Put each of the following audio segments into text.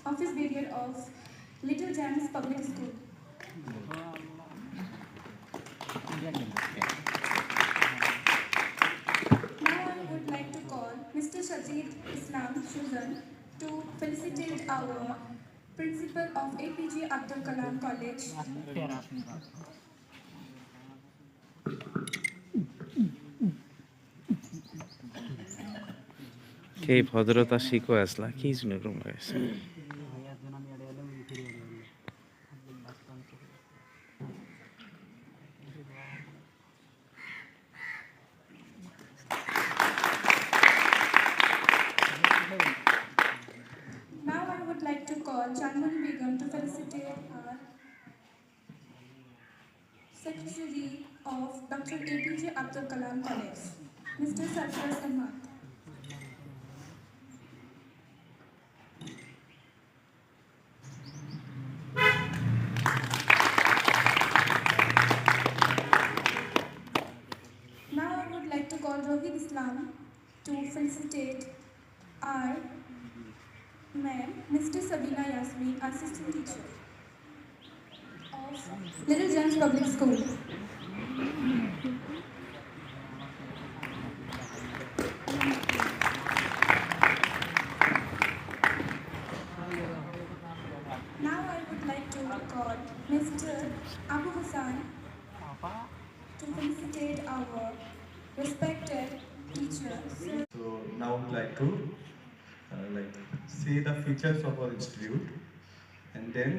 office behavior of Little Gems Public School. Now I would like to call Mr. Sajid Islam Shuzan to felicitate our principal of APJ Abdul Kalam College. এই ভদ্রতা শিখো আসলা কি জন্য room গেছে Now I would like to call Chandani Begum to felicitate our Secretary of Dr. APJ Abdul Kalam College, Mr. Sarfraz Ahmad. Now I would like to call Rohit Islam to felicitate our ma'am, Mr. Sabina Yasmin, assistant teacher of Little Gems Public School. Now I would like to call Mr. Abu Hassan to felicitate our respected teacher, Sir. So now I would like to say the features of our institute, and then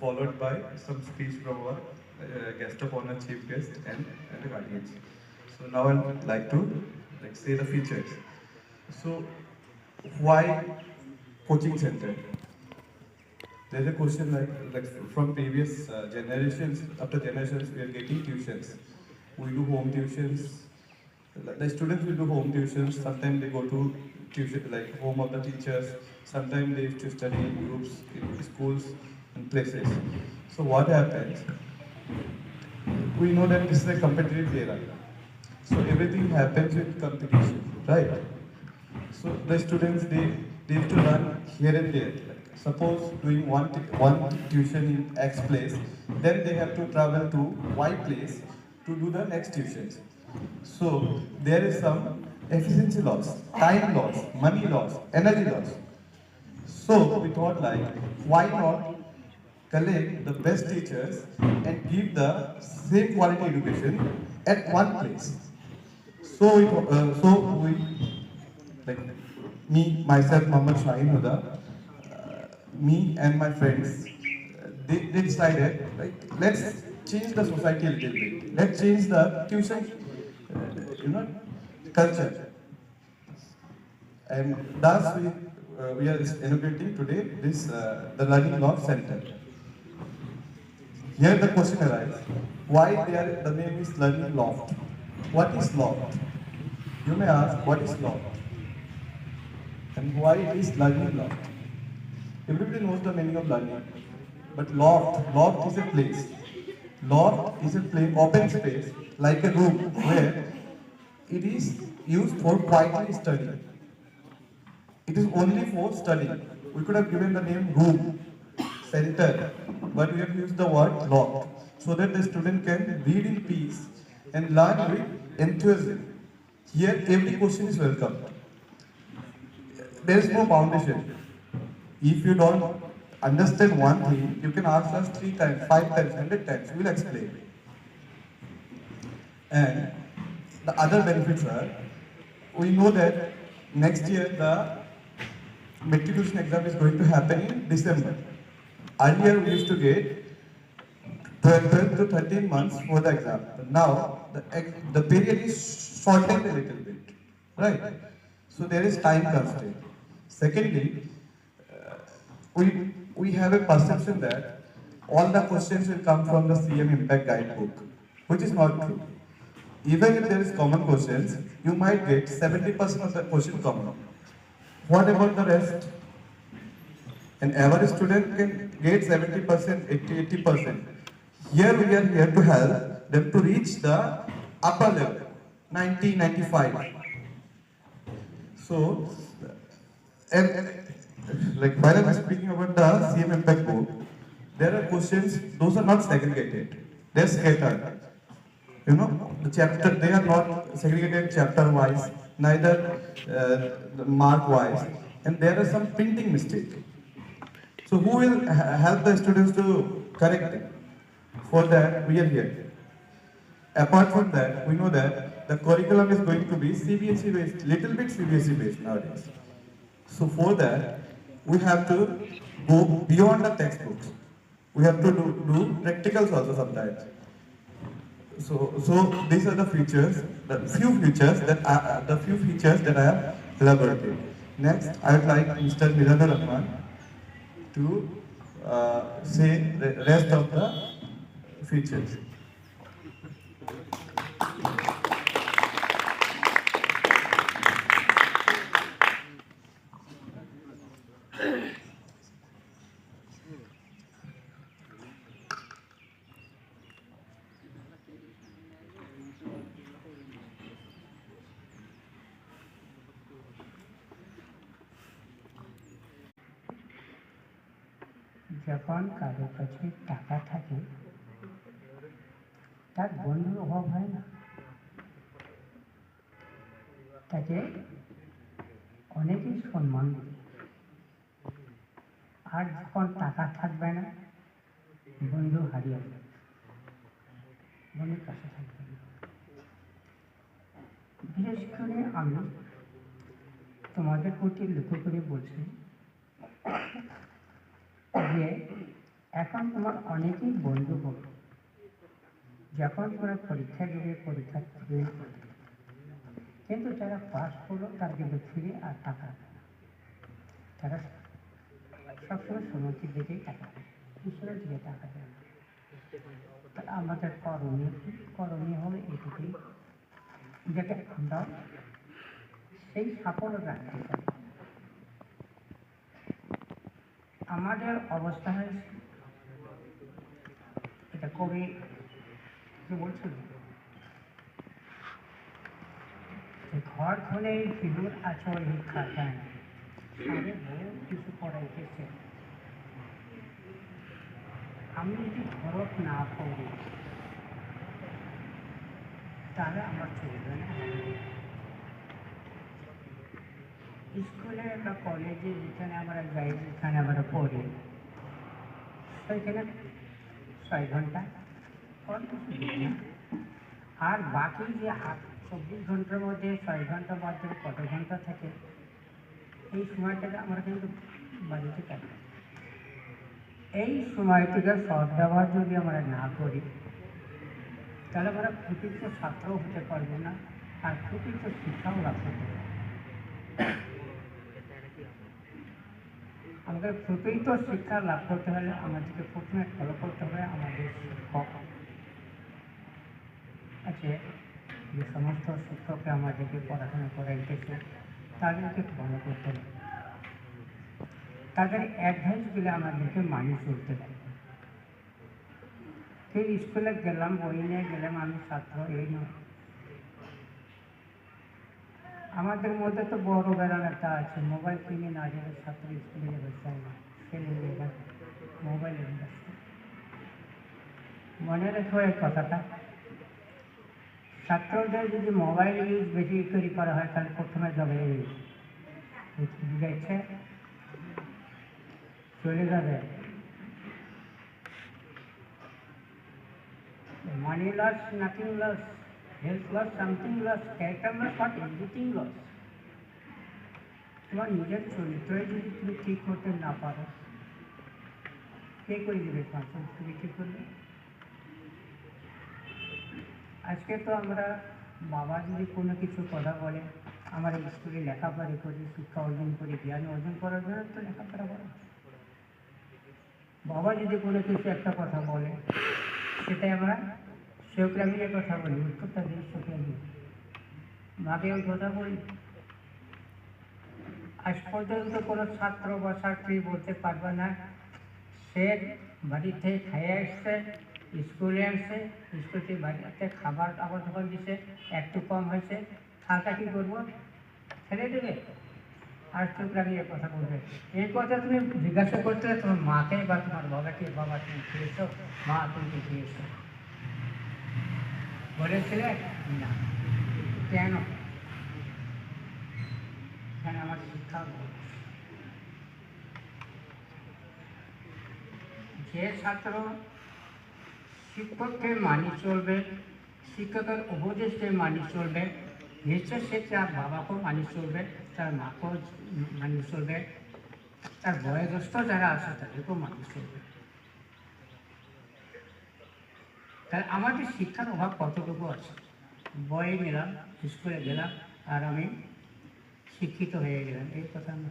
followed by some speech from our guest of honor, chief guest, and the guardians. So now I would like to say the features. So why coaching center? There's a question like from previous generations, after generations, we are getting tuitions. We do home tuitions. The students will do home tuitions. Sometimes they go to tuition like home of the teachers. Sometimes they used to study in groups in schools and places. So what happens? We know that this is a competitive era. So everything happens with competition, right? So the students they have to learn here and there. Like suppose doing one tuition in X place, then they have to travel to Y place to do the next tuitions. So there is some efficiency loss, time loss, money loss, energy loss. So we thought like, why not collect the best teachers and give the same quality education at one place? So we like me, myself, Muhammad Shaheen Huda, me and my friends, they decided like let's change the society a little bit. Let's change the tuition, culture. And thus we are inaugurating today this the Learning Law Center. Here the question arises: why the name is Learning Loft? What is loft? You may ask, what is loft? And why it is Learning Loft? Everybody knows the meaning of learning, but loft is a place. Loft is a place, open space, like a room where it is used for quietly study. It is only for study. We could have given the name room, center, but we have used the word loft so that the student can read in peace and learn with enthusiasm. Here, every question is welcome. There is no foundation. If you don't understand one thing, you can ask us 3 times, 5 times, 100 times. We will explain. And the other benefits are, we know that next year the matriculation exam is going to happen in December. Earlier we used to get 12 to 13 months for the exam. But now the period is shortened a little bit, right? So there is time constraint. Secondly, we have a perception that all the questions will come from the CM Impact Guidebook, which is not true. Even if there is common questions, you might get 70% of the question common. What about the rest? An average student can get 70%, 80%. Here we are here to help them to reach the upper level, 90, 95. So, and like while I'm speaking about the CM Impact Board, there are questions, those are not segregated, they're scattered. You know, the chapter, they are not segregated chapter wise, neither mark wise, and there are some printing mistake. So who will help the students to correct it? For that, we are here. Apart from that, we know that the curriculum is going to be CBSE based, little bit CBSE based nowadays. So for that, we have to go beyond the textbooks. We have to do practicals also sometimes. So these are the features, the few features that I have elaborated. Next, I would like Mr. Nirendra Rahman to say the rest of the features. যখন কারো কাছে টাকা থাকে তার বন্ধুর অভাব হয় না, তাকে অনেকেই সম্মান দেবে। আর যখন টাকা থাকবে না, বন্ধু হারিয়ে যাবে, বন্ধুর কাছে থাকবে না। বিশেষ করে আমি তোমাদের প্রতি লক্ষ্য করে বলছি যে এখন তোমার অনেকেই বন্ধু হবে, যখন তোমরা পরীক্ষা দেবে, পরীক্ষা দেবে, কিন্তু যারা পাস করলো তারা কিন্তু ফিরে আর টাকা দেয় না। তারা সবসময় সমিতির দিকেই টাকা দেয়, ঈশ্বরের দিকে টাকা দেয় না। তাহলে আমাদের করণীয় হলো এইটুকুই, যাতে আমরা সেই সাফল্য রাখতে পারি। আমাদের অবস্থা হয়েছে, এটা কবি কি বলছিল, ঘর খুলে ফিরুর আচল শিক্ষা দেন, সামনে বহু কিছু পড়াইতেছে। আমি যদি খরচ না করি তাহলে আমার চলবে না। স্কুলে বা কলেজে যেখানে আমরা যাই, যেখানে আমরা পড়ি, সেখানে 6 ঘন্টা আর বাকি যে 24 ঘন্টার মধ্যে 6 ঘন্টার মধ্যে কত ঘন্টা থাকে, এই সময়টাকে আমরা কিন্তু বাড়িতে কাটাই। এই সময়টিকে সদ্ব্যবহার যদি আমরা না করি তাহলে আমরা প্রকৃত ছাত্রও হতে পারবো না, আর প্রকৃত শিক্ষাও লাভ করতে পারবো। আমাদের প্রকৃত শিক্ষা লাভ করতে হলে আমাদেরকে প্রথমে ফলো করতে হবে আমাদের শিক্ষক আছে, যে সমস্ত শিক্ষককে আমাদেরকে পড়াশোনা করাইতেছে তাদেরকে ফলো করতে হবে, তাদের অ্যাডভাইসগুলো আমাদেরকে মানিয়ে চলতে হবে। সেই স্কুলে গেলাম, বই নিয়ে গেলাম, আমি ছাত্র, এই নয়। আমাদের মধ্যে তো বড় বেড়ানোটা আছে, মোবাইল কিনে না গেলে ছাত্র স্কুলে যেতে চায় না, ছেলে মেয়েরা মোবাইলের ব্যস্ত। মনে রেখো এই কথাটা, ছাত্রদের যদি মোবাইল ইউজ বেশি করে করা হয় তাহলে প্রথমে যাবে বুঝাইছে, চলে যাবে money loss, nothing loss, health loss, something loss, character loss, but everything loss. তোমার নিজের চরিত্রে যদি তুমি ঠিক করতে না পারো, কে করে দেবে তোমার তুমি ঠিক করবে? আজকে তো আমরা বাবা যদি কোনো কিছু কথা বলে, আমরা স্কুলে লেখাপড়া করি, শিক্ষা অর্জন করি, জ্ঞান অর্জন করার জন্য তো লেখাপড়া করা। বাবা যদি কোনো কিছু একটা কথা বলে, সেটাই আমরা সেওকে মিলে কথা বলি, উত্তরটা দিই সেওকে মিলে, মাকে ওই কথা বলি। আজ পর্যন্ত কোনো ছাত্র বা ছাত্রী বলতে পারবে না সে বাড়ি থেকে খেয়ে আসছে, স্কুলে আসছে, স্কুল থেকে বাড়িতে খাবার আবার যখন দিচ্ছে একটু কম হয়েছে, খাতা কী করবো, ফেলে দেবে? আর চুপ লাগিয়ে কথা বলবে। এই কথা তুমি জিজ্ঞাসা করতে তোমার মাকে বা তোমার বাবাকে, বাবা তুমি খেয়েছো, মা তুমি কি খেয়েছো, বলেছিলে না। কেন? কেন? আমার শিক্ষা যে ছাত্র শিক্ষককে মানি চলবে, শিক্ষকের উপদেশকে মানি চলবে, নিশ্চয় সে তার বাবাকেও মানি চলবে, তার মাকেও মানি চলবে, তার বয়োজ্যেষ্ঠ যারা আছে তাদেরকেও মানি চলবে। তাহলে আমাদের শিক্ষার অভাব কতটুকু আছে? বই নিলাম, স্কুলে গেলাম, আর আমি শিক্ষিত হয়ে গেলাম, এই কথা না।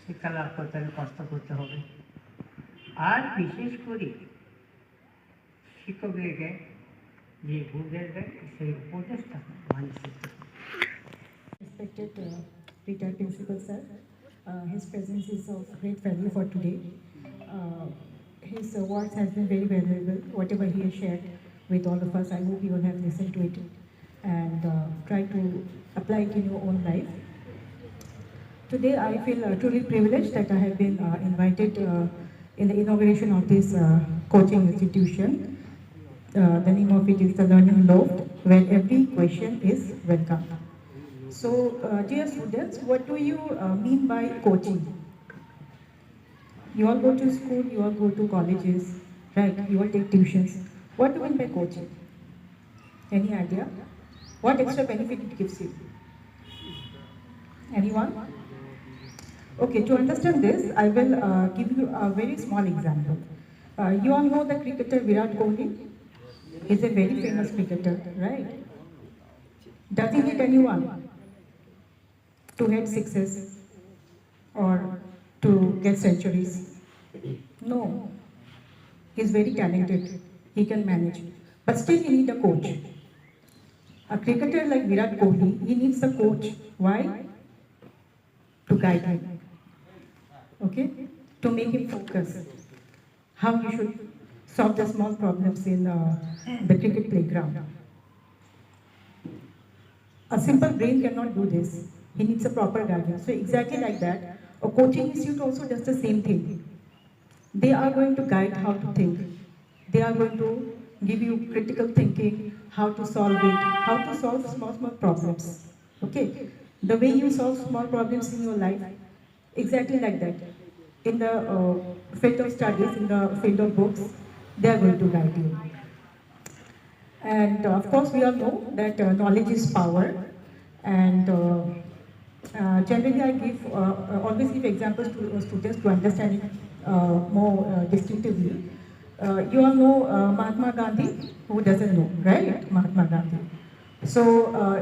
শিক্ষা লাভ করতে হলে কষ্ট করতে হবে, আর বিশেষ করে শিক্ষকদেরকে যে উপদেশ দেয় সেই উপদেশটা মানুষ করতে হবে। Respected retired principal sir, his presence is of great value for today. His words has been very valuable. Whatever he has shared with all of us, I hope you all have listened to it and try to apply it in your own life. Today, I feel truly privileged that I have been invited in the inauguration of this coaching institution. The name of it is the Learning Loft, where every question is welcome. So, dear students, what do you mean by coaching? You all go to school, you all go to colleges, right? You all take tuitions. What do you mean by coaching? Any idea? What extra benefit it gives you? Anyone? Okay, to understand this, I will give you a very small example. You all know the cricketer Virat Kohli? He's a very famous cricketer, right? Does he need anyone to hit sixes or to get centuries? No. He's very talented. He can manage. But still he needs a coach. A cricketer like Virat Kohli, he needs a coach. Why? To guide him. Okay? To make him focus. How he should solve the small problems in the cricket playground. A simple brain cannot do this. He needs a proper guidance. So exactly like that, a coaching institute also does the same thing. They are going to guide how to think. They are going to give you critical thinking, how to solve it, how to solve small problems. Okay? The way you solve small problems in your life, exactly like that. In the field of studies, in the field of books, they are going to guide you. And of course, we all know that knowledge is power. And generally, I always give examples to students to understand it more distinctively. You all know Mahatma Gandhi. Who doesn't know, right? Mahatma Gandhi. So,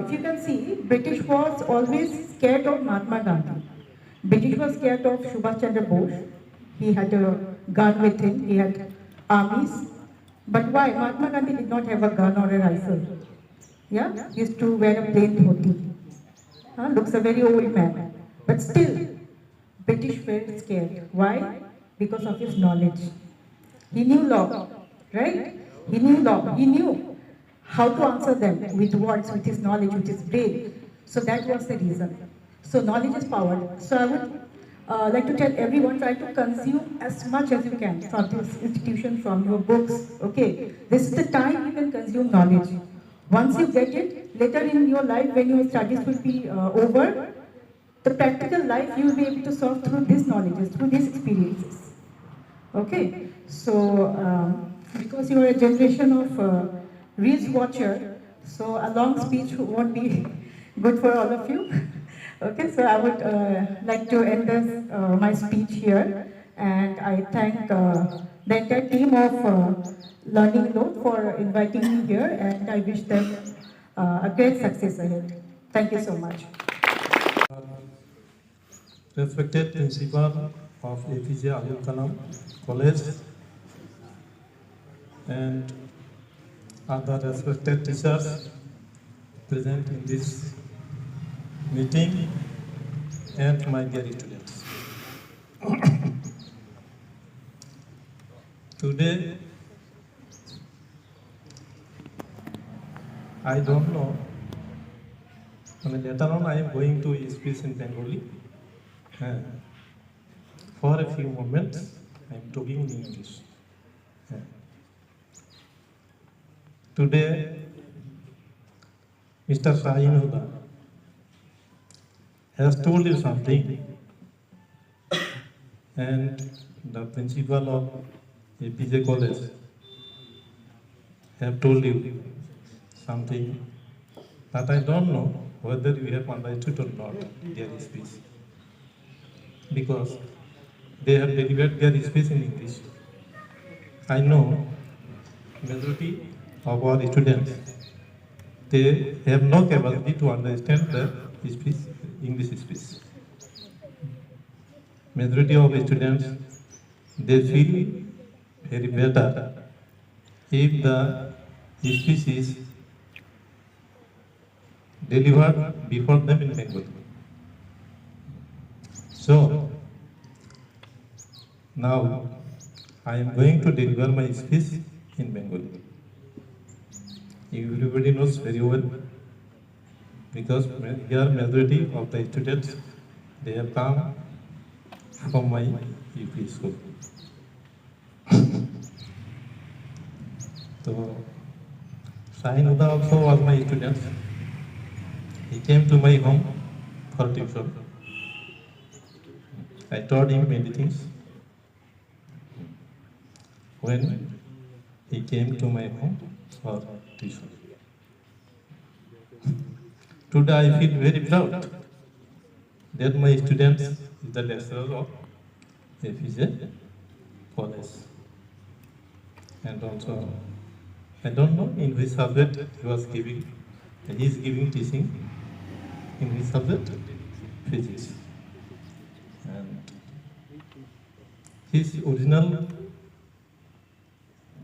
if you can see, British was always scared of Mahatma Gandhi. British was scared of Subhash Chandra Bose. He had a gun with him. He had armies. But why? Mahatma Gandhi did not have a gun or a rifle. Yeah, he used to wear a plain dhoti. Looks a very old man. But still, British were scared. Why? Because of his knowledge. He knew law, right? He knew law. He knew how to answer them with words, with his knowledge, with his brain. So that was the reason. So knowledge is power. So I would like to tell everyone, try to consume as much as you can from this institution, from your books, okay? This is the time you can consume knowledge. Once you get it, later in your life, when your studies will be over, the practical life you will be able to solve through these knowledges, through these experiences, okay? So, because you are a generation of reels watcher, so a long speech won't be good for all of you. Okay, so I would like to end this, my speech here, and I thank the entire team of Learning Load for inviting me here, and I wish them a great success ahead. Thank you so much. Respected Principal of APJ Abdul Kalam College and other respected teachers present in this meeting and my dear students. Today, I don't know And later on, I am going to speak in Bengali. Uh, for a few moments, I am talking in English. Uh, Today, Mr. Shahin Huda has told you something, and the principal of APJ College have told you something, but I don't know whether you have understood or not their speech, because they have delivered their speech in English. I know majority of our students, they have no capacity to understand the speech, English speech. Majority of students, they feel very better if the speech is delivered before them in Bengali. So, now I am going to deliver my speech in Bengali. Everybody knows very well, because here majority of the students, they have come from my UP school. So, Shahin Huda also was my student. He came to my home for tuition. I taught him many things. When he came to my home for tuition. Today I feel very proud that my student is the lecturer of APJ College. And also, I don't know in which subject he is giving teaching, in which subject? Physics. And his original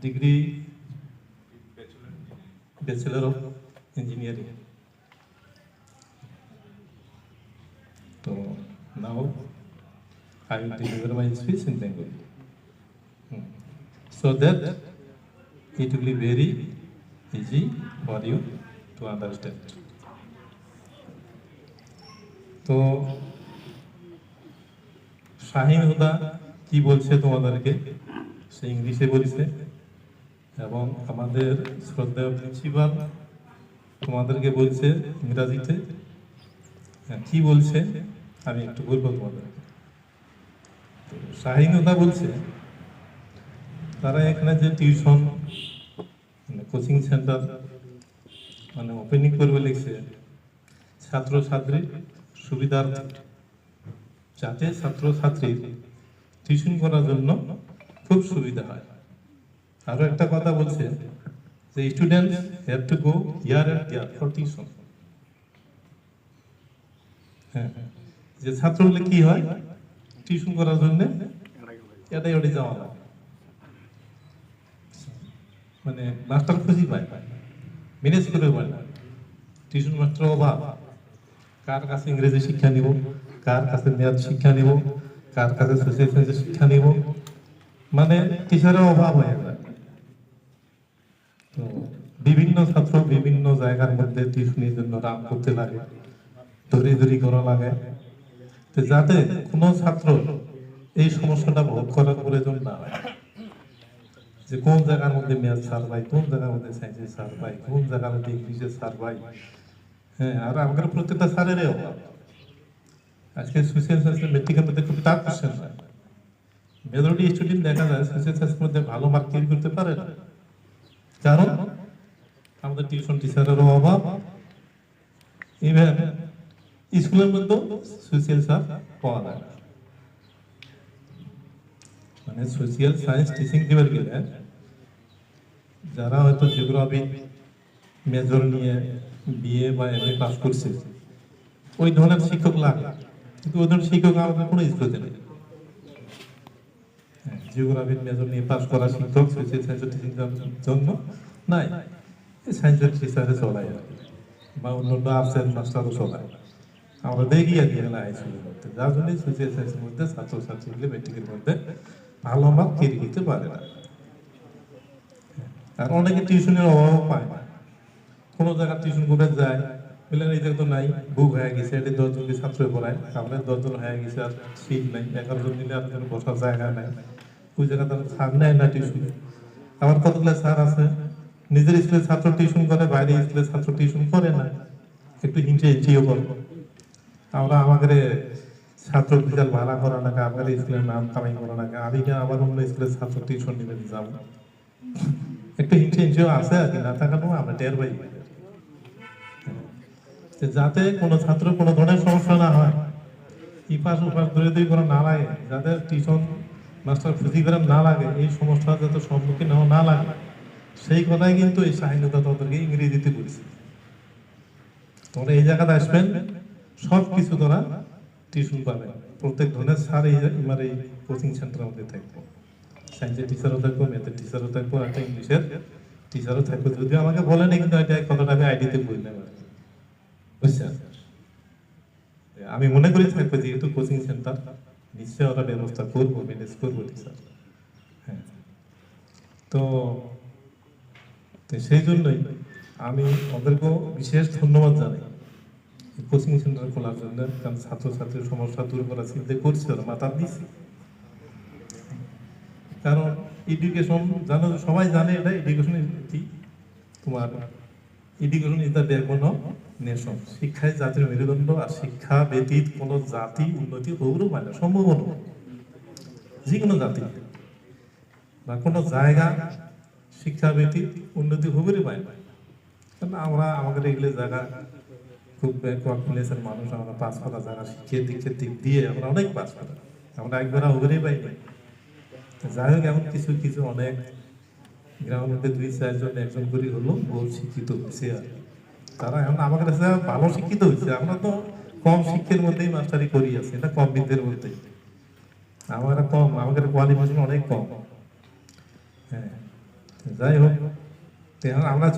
degree, Bachelor of Engineering. So now I will deliver my speech in Bengali, so that it will be very easy for you to understand. তো শাহিন হুদা কি বলছে তোমাদেরকে, সে ইংলিশে বলছে, এবং আমাদের শ্রদ্ধেয় principal তোমাদেরকে বলছে ইংরাজিতে। কি বলছে আমি একটু বলবো তোমাদের। শাহিন হুদা বলছে তারা এখানে যে টিউশন কোচিং সেন্টার ওপেনিং করবে লিখছে, ছাত্রছাত্রীর সুবিধার্থে, যাতে ছাত্রছাত্রীর টিউশন করার জন্য খুব সুবিধা হয়। আরো একটা কথা বলছে যে students have to go here and there for tuition. হ্যাঁ, যে ছাত্রগুলো কি হয় টিউশন করার জন্য এটাই ওটাই যাওয়া লাগে, মাস্টার খুঁজি পায়, ম্যানেজ করে পায় না, টিউশন মাস্টার অভাব। কার কাছে ইংরেজি শিক্ষা নিব, কার কাছে ম্যাথ শিক্ষা নিব, কার কাছে সোশ্যাল সায়েন্সের শিক্ষা নিব, টিচারের অভাব হয়ে যায়। তো বিভিন্ন ছাত্র বিভিন্ন জায়গার মধ্যে টিউশনির জন্য রাম করতে লাগে, দৌড়ি করা লাগে। তো যাতে কোনো ছাত্র এই সমস্যাটা ভোগ করার প্রয়োজন না হয়, যে কোন জায়গার মধ্যে ম্যাথ স্যার পাই, কোন জায়গার মধ্যে সায়েন্সের স্যার পাই, কোন জায়গার মধ্যে ইংলিশের স্যার পাই। হ্যাঁ, আর আমাদের প্রত্যেকটা স্যারেরই অভাব। আজকে সোশ্যাল সায়েন্সের মেট্রিকের মধ্যে খুব টাফ কোশ্চেন হয়, মেজরিটি স্টুডেন্ট দেখা যায় সোশ্যাল সায়েন্সের মধ্যে ভালো মার্ক তৈরি করতে পারে না, কারণ আমাদের টিউশন টিচারেরও অভাব। ইভেন স্কুলের মধ্যেও সোশ্যাল স্যার পাওয়া যায় না। সোশ্যাল সায়েন্স টিচিং দিবার গেলে যারা হয়তো জিওগ্রাফি মেজর নিয়ে বিএ বা এমএ পাস করছে, ওই ধরনের শিক্ষক লাগে, কিন্তু ওই ধরনের শিক্ষক আমাদের কোনো স্কুলে নেই। জিওগ্রাফির মেজর নিয়ে পাস করা শিক্ষক সোশ্যাল সায়েন্সের টিচিং জন্য নাই, সায়েন্সের টিচারে চলায় আর কি, বা অন্যান্য আর্টসের মাস্টারও চলায়। আমরা দেখি আর কি হাই স্কুলের মধ্যে, যার জন্য সোশ্যাল সায়েন্সের মধ্যে ছাত্রছাত্রীগুলো মেট্রিকের মধ্যে ভালো মার্ক তৈরি করতে পারে না। আর অনেকে টিউশনের অভাবও পায় না, কোনো জায়গায় টিউশন করে যায়, বললেন এই তো নাই, বুক হয়ে গেছে, এটা 10 জনকে ছাত্র পড়ায়, আমাদের 10 জন হয়ে গেছে, আর সিট নাই, 11 জন নিলে আর কোনো বসার জায়গা নাই, ওই জায়গাতে স্যার নেয় না টিউশন। আমার কতগুলো স্যার আছে নিজের স্কুলের ছাত্র টিউশন করে, বাইরে স্কুলের ছাত্র টিউশন করে না, একটু হিংসে হিংসিও করে। আমরা আমাদের ছাত্র বিশাল ভাড়া করা লাগে, আমাদের স্কুলের নাম কামাই করা লাগে, আমি না আবার অন্য স্কুলের ছাত্র টিউশন নিতে যাবো, একটু হিংসে হিংসেও আছে আর কি, না থাকানো আমরা টের পাই। যাতে কোনো ছাত্র কোনো ধরনের সমস্যা না হয়, ইপাস উপাস ধরে ধরে কোনো না লাগে, যাদের টিউশন মাস্টার খুঁজি করে না লাগে, এই সমস্যা যাতে সম্মুখীন হওয়া না লাগে, সেই কথাই কিন্তু এই স্বাধীনতা তাদেরকে ইংরেজিতে বলেছে। তোমরা এই জায়গাতে আসবেন, সব কিছু তোরা টিউশন পাবে, প্রত্যেক ধরনের স্যার আমার এই কোচিং সেন্টারের মধ্যে থাকবো। সায়েন্সের টিচারও থাকবো, ম্যাথের টিচারও থাকবো, একটা ইংলিশের টিচারও থাকবো। যদিও আমাকে বলেনি, কিন্তু এটা কথাটা আমি আইডিতে বললাম আর কি, বুঝছেন? আমি মনে করি থাকবো, যেহেতু কোচিং সেন্টার, নিশ্চয় ওরা ব্যবস্থা করবো, ম্যানেজ করবো টিচার। হ্যাঁ, তো সেই জন্যই আমি ওদেরকেও বিশেষ ধন্যবাদ জানাই কোচিং সেন্টার খোলার জন্য, কারণ ছাত্রছাত্রীর সমস্যা দূর করার চিন্তা করছে, ওরা মাথা দিচ্ছে। কারণ এডুকেশন জানো, সবাই জানে এটা এডুকেশন কি, তোমার education is the backbone of nation. শিক্ষায় জাতির মেরুদণ্ড, আর শিক্ষা ব্যতীত কোনো জাতি উন্নতি হবেও পারে না, সম্ভব নয়। যে কোনো জাতি বা কোনো জায়গা শিক্ষা ব্যতীত উন্নতি হবেই পারে না। কারণ আমরা আমাদের এগুলো জায়গা খুব প্লেসের মানুষ, আমরা 5 পাতা জায়গা শিক্ষার দিক দিয়ে আমরা অনেক 5 পাতা, আমরা একবার হবেই পাই না। যাই হোক, এমন কিছু কিছু অনেক গ্রামের মধ্যে 2-4 জন একজন করে হলো বহু শিক্ষিত হয়েছে, আর তারা এখন আমাদের কাছে ভালো শিক্ষিত হয়েছে। আমরা তো কম শিক্ষার মধ্যেই মাস্টারি করি আছি, এটা কম বিদ্যের মধ্যেই আমরা কম, আমাদের কোয়ালিফিকেশন অনেক কম। হ্যাঁ, যাই হোক, আমরা